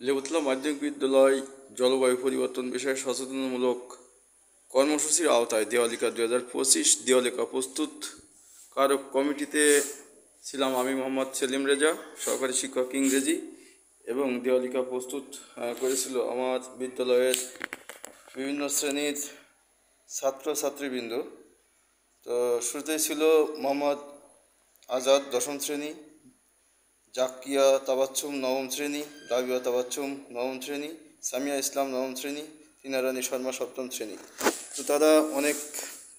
লেবুতলা মাধ্যমিক বিদ্যালয় জলবায়ু পরিবর্তন বিষয়ে সচেতনমূলক কর্মসূচির আওতায় দেওয়ালিকা 2025 দেওয়ালিকা প্রস্তুতকারক কমিটিতে ছিলাম আমি মোহাম্মদ সেলিম রেজা, সহকারী শিক্ষক ইংরেজি, এবং দেওয়ালিকা প্রস্তুত করেছিল আমার বিদ্যালয়ের বিভিন্ন শ্রেণীর ছাত্রছাত্রীবৃন্দ। তো শুরুতেই ছিল মোহাম্মদ আজাদ 10ম শ্রেণী, জাকিয়া তাবাচ্ছুম 9ম শ্রেণী, রাবিয়া তাবাচ্ছুম 9ম শ্রেণী, সামিয়া ইসলাম 9ম শ্রেণী, টিনা রানী শর্মা 7ম শ্রেণী। তো তারা অনেক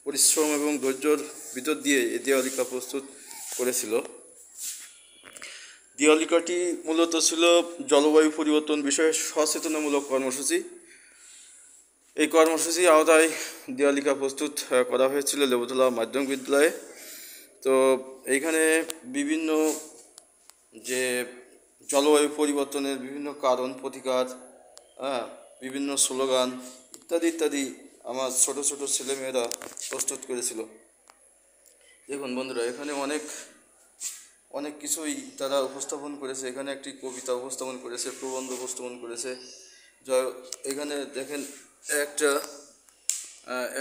পরিশ্রম এবং ধৈর্যর ভিতর দিয়ে এই দেওয়ালিকা প্রস্তুত করেছিল। দেওয়ালিকাটি মূলত ছিল জলবায়ু পরিবর্তন বিষয়ে সচেতনমূলক কর্মসূচি। এই কর্মসূচির আওতায় দেওয়ালিকা প্রস্তুত করা হয়েছিল লেবুতলা মাধ্যমিক বিদ্যালয়ে। তো এইখানে বিভিন্ন যে জলবায়ু পরিবর্তনের বিভিন্ন কারণ, প্রতিকার, বিভিন্ন স্লোগান ইত্যাদি ইত্যাদি আমার ছোট ছোট ছেলেমেয়েরা প্রস্তুত করেছিল। দেখুন বন্ধুরা, এখানে অনেক কিছুই তারা উপস্থাপন করেছে। এখানে একটি কবিতা উপস্থাপন করেছে, প্রবন্ধ উপস্থাপন করেছে। এখানে দেখেন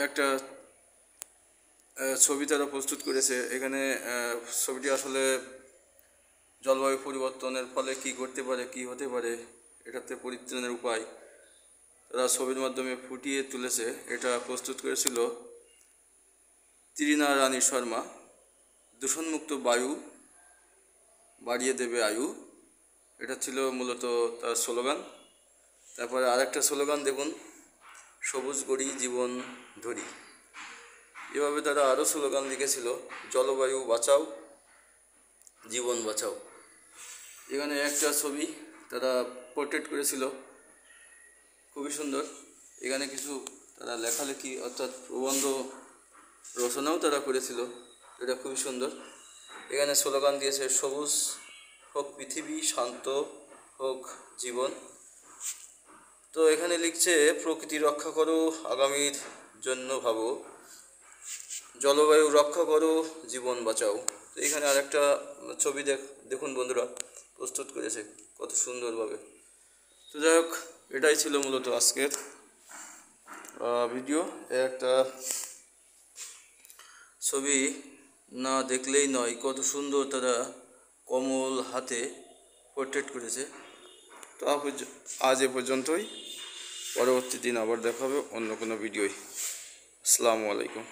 একটা ছবি তারা প্রস্তুত করেছে। এখানে ছবিটি আসলে জলবায়ু পরিবর্তনের ফলে কি করতে পারে, কি হতে পারে, এটাতে পরিত্রাণের উপায় তারা ছবির মাধ্যমে ফুটিয়ে তুলেছে। এটা প্রস্তুত করেছিল টিনা রানী শর্মা। দূষণমুক্ত বায়ু বাড়িয়ে দেবে আয়ু, এটা ছিল মূলত তার স্লোগান। তারপরে আরেকটা স্লোগান দেখুন, সবুজ গড়ি জীবন ধরি। এভাবে তারা আরও স্লোগান লিখেছিল, জলবায়ু বাঁচাও জীবন বাঁচাও। এখানে একটা ছবি তারা পোর্ট্রেট করেছিল, খুবই সুন্দর। এখানে কিছু তারা লেখালেখি অর্থাৎ প্রবন্ধ রচনাও তারা করেছিল, এটা খুবই সুন্দর। এখানে স্লোগান দিয়েছে, সবুজ হোক পৃথিবী, শান্ত হোক জীবন। তো এখানে লিখছে, প্রকৃতি রক্ষা করো, আগামীর জন্য ভাবো, জলবায়ু রক্ষা করো, জীবন বাঁচাও। তো এখানে আরেকটা ছবি দেখুন বন্ধুরা, প্রস্তুত করেছে কত সুন্দরভাবে। তো যাই হোক, এটাই ছিল মূলত আজকের ভিডিও। একটা ছবি না দেখলেই নয়, কত সুন্দর তারা কমল হাতে পোর্ট্রেট করেছে। তো আজ এ পর্যন্তই, পরবর্তী দিন আবার দেখা হবে অন্য কোনো ভিডিওয়। আসসালামু আলাইকুম।